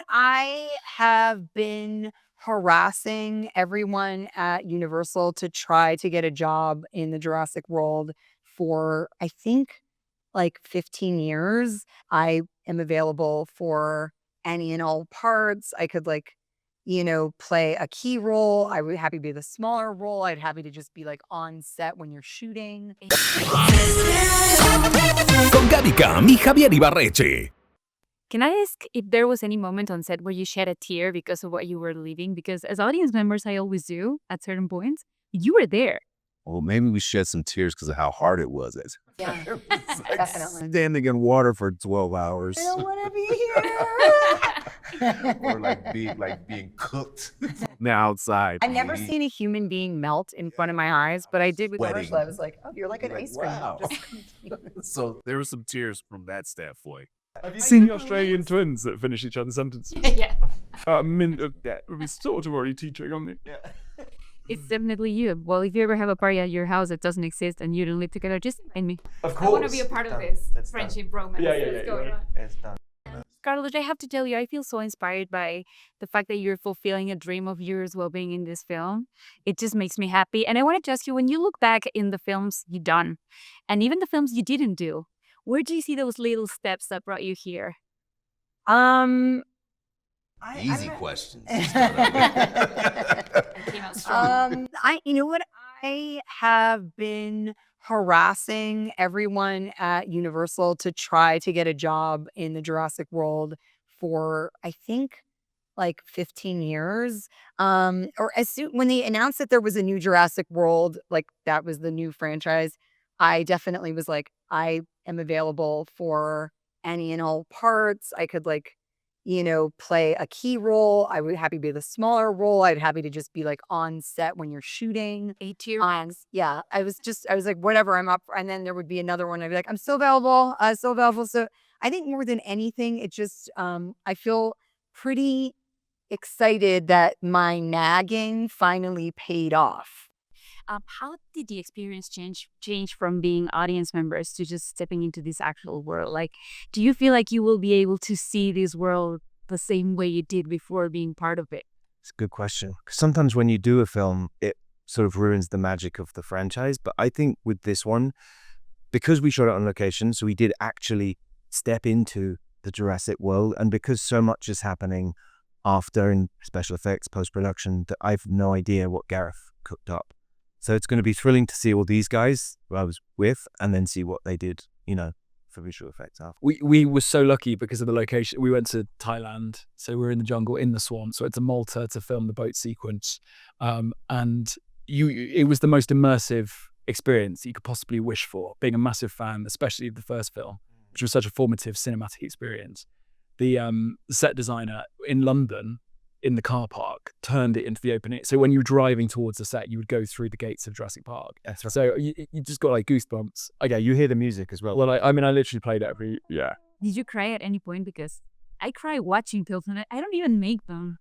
I have been harassing everyone at Universal to try to get a job in the Jurassic World for, I think, like 15 years. I am available for any and all parts. I could play a key role. I would happy to be the smaller role. I'd happy to just be like on set when you're shooting. Con Gaby Cam y Javier Ibarreche. Can I ask if there was any moment on set where you shed a tear because of what you were leaving? Because as audience members, I always do at certain points. You were there. Well, maybe we shed some tears because of how hard it was. Yeah, It was like definitely. standing in water for 12 hours. I don't want to be here. Or being cooked now outside. I've never seen a human being melt in front of my eyes, but I did with Sweating. commercial. I was like, oh, you're like an ice cream. wow. Just- So there were some tears from that standpoint. Have you seen the Australian twins that finish each other's sentences? Yeah. We sort of already teaching on it. It's definitely you. Well, if you ever have a party at your house that doesn't exist and you don't live together, just invite me. Of I want to be a part of this friendship romance that's going on. It's done. Scarlett, I have to tell you, I feel so inspired by the fact that you're fulfilling a dream of yours while being in this film. It just makes me happy. And I wanted to ask you, when you look back in the films you've done, and even the films you didn't do, where do you see those little steps that brought you here? Easy questions. Came out strong. I have been harassing everyone at Universal to try to get a job in the Jurassic World for, I think, like 15 years. Or as soon when they announced that there was a new Jurassic World, like that was the new franchise, I definitely was like, I am available for any and all parts. I could play a key role. I would happy to be the smaller role. I'd happy to just be like on set when you're shooting. A-tier. Yeah, I was like, whatever, I'm up. And then there would be another one. I'd be like, I'm still available. Still available. So I think more than anything, it just, I feel pretty excited that my nagging finally paid off. How did the experience change from being audience members to just stepping into this actual world? Like, do you feel like you will be able to see this world the same way you did before being part of it? It's a good question. 'Cause sometimes when you do a film, it sort of ruins the magic of the franchise. But I think with this one, because we shot it on location, so we did actually step into the Jurassic World, and because so much is happening after in special effects, post-production, that I've no idea what Gareth cooked up. So it's going to be thrilling to see all these guys who I was with and then see what they did, for visual effects after. We were so lucky because of the location. We went to Thailand, so we were in the jungle, in the swamp. So it's a Malta to film the boat sequence, and it was the most immersive experience you could possibly wish for. Being a massive fan, especially of the first film, which was such a formative cinematic experience. The set designer in London, in the car park, turned it into the open air. So when you were driving towards the set, you would go through the gates of Jurassic Park. That's right. So you just got like goosebumps. Okay, you hear the music as well. Well, I literally played it yeah. Did you cry at any point? Because I cry watching films and I don't even make them.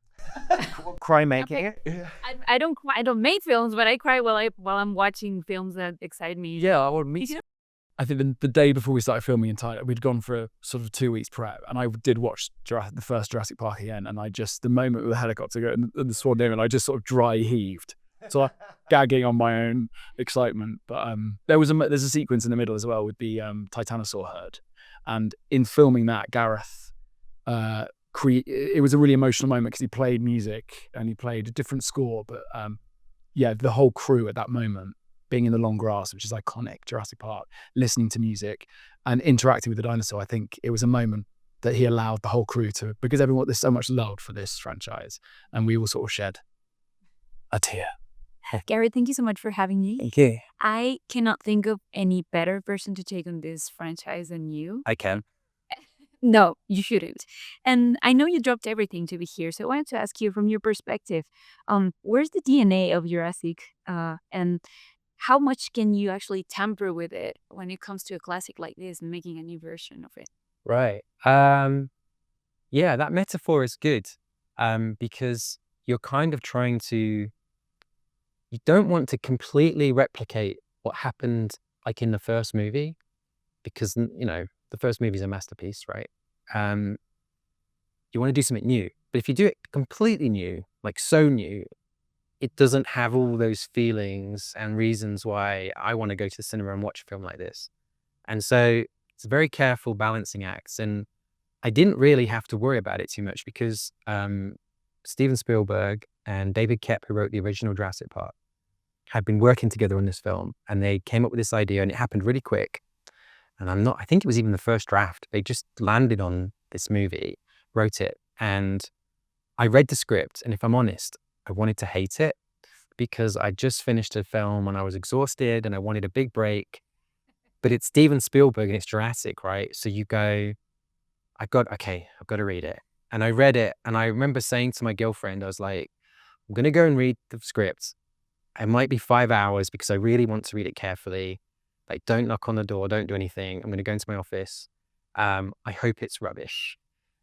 Cry making it? I don't make films, but I cry while I'm watching films that excite me. Yeah, I would meet you. I think the day before we started filming in Thailand, we'd gone for a sort of 2 weeks prep, and I did watch the first Jurassic Park again, and the moment the helicopter go and the swan name, and I just sort of dry heaved. So like, gagging on my own excitement. But there's a sequence in the middle as well with the Titanosaur herd, and in filming that, Gareth, it was a really emotional moment because he played music and he played a different score, but the whole crew at that moment, being in the long grass, which is iconic, Jurassic Park, listening to music and interacting with the dinosaur, I think it was a moment that he allowed the whole crew to, because there's so much love for this franchise, and we all sort of shed a tear. Gareth, thank you so much for having me. Thank you. I cannot think of any better person to take on this franchise than you. I can. No, you shouldn't. And I know you dropped everything to be here, so I wanted to ask you from your perspective, where's the DNA of Jurassic, and how much can you actually tamper with it when it comes to a classic like this and making a new version of it? Right. Yeah, that metaphor is good, because you're kind of you don't want to completely replicate what happened like in the first movie, because, the first movie is a masterpiece, right? you want to do something new. But if you do it completely new, like so new, it doesn't have all those feelings and reasons why I want to go to the cinema and watch a film like this. And so it's a very careful balancing act. And I didn't really have to worry about it too much because Steven Spielberg and David Koepp, who wrote the original Jurassic Park, had been working together on this film, and they came up with this idea, and it happened really quick. And I think it was even the first draft. They just landed on this movie, wrote it, and I read the script, and if I'm honest, I wanted to hate it because I just finished a film and I was exhausted and I wanted a big break. But it's Steven Spielberg and it's Jurassic, right? So you go, I've got to read it. And I read it, and I remember saying to my girlfriend, I was like, I'm going to go and read the script. It might be 5 hours because I really want to read it carefully. Like, don't knock on the door, don't do anything. I'm going to go into my office. I hope it's rubbish,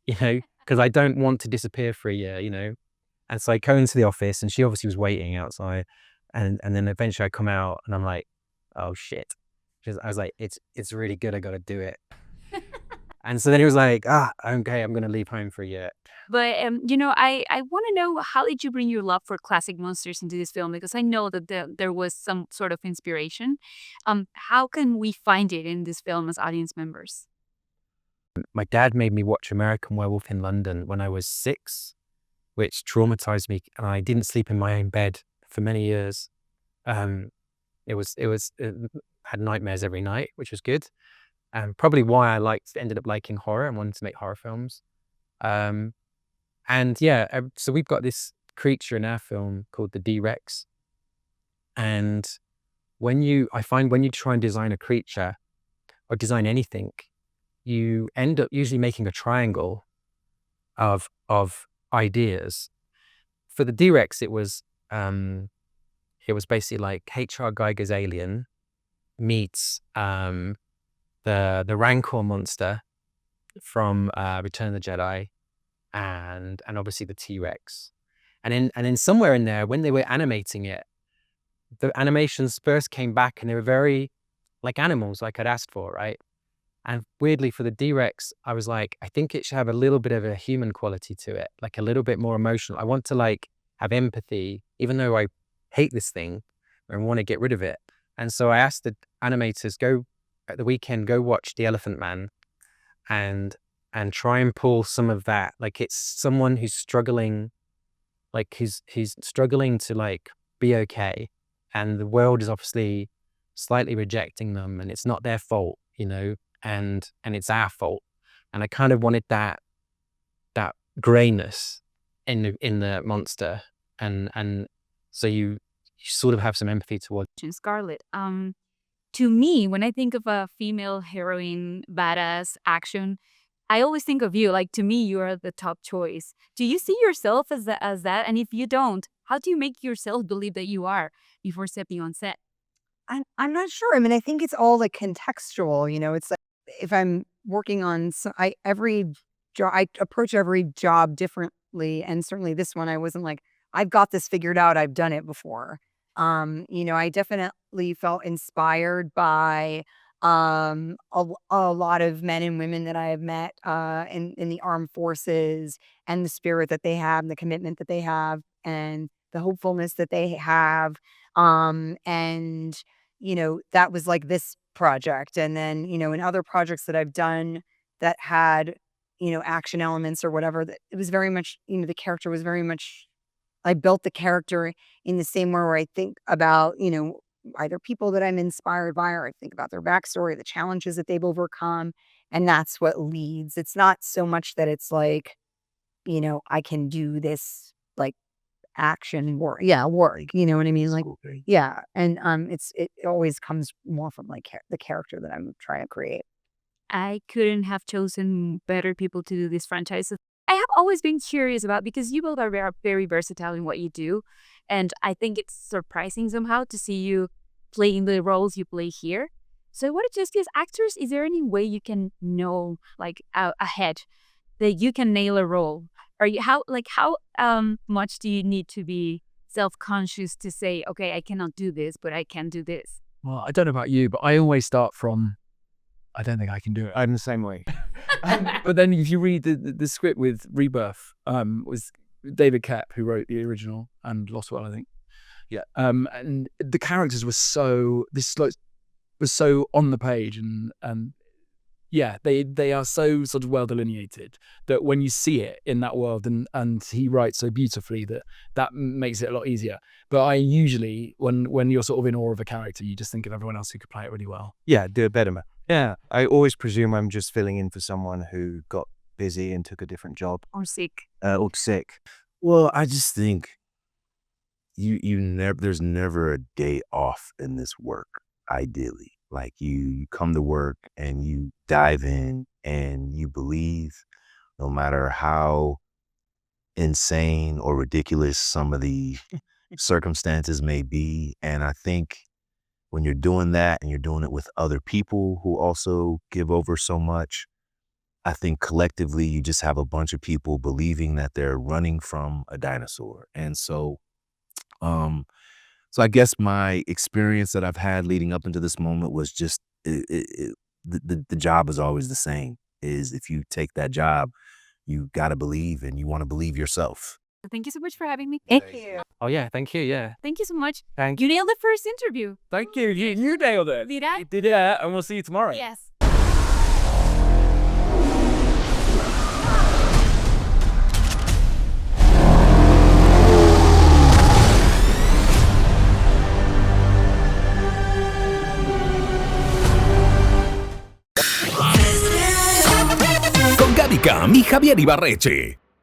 because I don't want to disappear for a year, And so I go into the office, and she obviously was waiting outside. And then eventually I come out and I'm like, oh shit. I was like, it's really good. I got to do it. And so then he was like, okay, I'm going to leave home for a year. But, I want to know, how did you bring your love for classic monsters into this film? Because I know that there was some sort of inspiration. How can we find it in this film as audience members? My dad made me watch American Werewolf in London when I was 6, which traumatized me, and I didn't sleep in my own bed for many years. It had nightmares every night, which was good. Probably why I ended up liking horror and wanted to make horror films. So we've got this creature in our film called the D-Rex. And I find when you try and design a creature or design anything, you end up usually making a triangle of ideas. For the D-Rex, it was basically like H.R. Geiger's Alien meets the Rancor monster from Return of the Jedi, and obviously the T-Rex. And then somewhere in there, when they were animating it, the animations first came back and they were very like animals, like I'd asked for, right? And weirdly for the D-Rex, I was like, I think it should have a little bit of a human quality to it, like a little bit more emotional. I want to like have empathy, even though I hate this thing and want to get rid of it. And so I asked the animators, at the weekend, go watch The Elephant Man and try and pull some of that. Like, it's someone who's struggling, like he's struggling to like be okay. And the world is obviously slightly rejecting them, and it's not their fault, and it's our fault. And I kind of wanted that grayness in the monster. And so you sort of have some empathy towards Scarlett, to me, when I think of a female heroine, badass action, I always think of you. Like, to me, you are the top choice. Do you see yourself as that? And if you don't, how do you make yourself believe that you are before stepping on set? I'm not sure. I mean, I think it's all like contextual. It's like if I'm working on every job, I approach every job differently, and certainly this one, I wasn't like, I've got this figured out. I've done it before. I definitely felt inspired by a lot of men and women that I have met in the armed forces, and the spirit that they have, and the commitment that they have, and the hopefulness that they have. And that was like this project. And then, in other projects that I've done that had, action elements or whatever, that it was very much, the character was very much, I built the character in the same way where I think about, either people that I'm inspired by, or I think about their backstory, the challenges that they've overcome. And that's what leads. It's not so much that it's like, I can do this like action work. Yeah, work. You know what I mean? Like, yeah. And it always comes more from like the character that I'm trying to create. I couldn't have chosen better people to do this franchise. I have always been curious about, because you both are very, very versatile in what you do. And I think it's surprising somehow to see you playing the roles you play here. So I wanted to ask you, as actors, is there any way you can know like ahead that you can nail a role? Or how much do you need to be self-conscious to say, okay, I cannot do this, but I can do this? Well, I don't know about you, but I always start from I don't think I can do it. I'm the same way. But then if you read the script with Rebirth, was David Koepp, who wrote the original and Lost World, I think. Yeah. And the characters were so on the page, and yeah, they are so sort of well delineated that when you see it in that world, and he writes so beautifully that makes it a lot easier. But I usually, when you're sort of in awe of a character, you just think of everyone else who could play it really well. Yeah, do it better, man. Yeah, I always presume I'm just filling in for someone who got busy and took a different job. Or sick. Or sick. Well, I just think there's never a day off in this work, ideally. Like you come to work and you dive in and you believe, no matter how insane or ridiculous some of the circumstances may be. And I think when you're doing that and you're doing it with other people who also give over so much, I think collectively you just have a bunch of people believing that they're running from a dinosaur. And so I guess my experience that I've had leading up into this moment was just the job is always the same. Is if you take that job, you got to believe, and you want to believe yourself. Thank you so much for having me. Thank you. Oh yeah, thank you. Yeah, Thank you so much. thank You nailed the first interview. Thank you. You nailed it. Did I? You did it, and we'll see you tomorrow. Yes. Con Gaby Cam y Javier Ibarreche.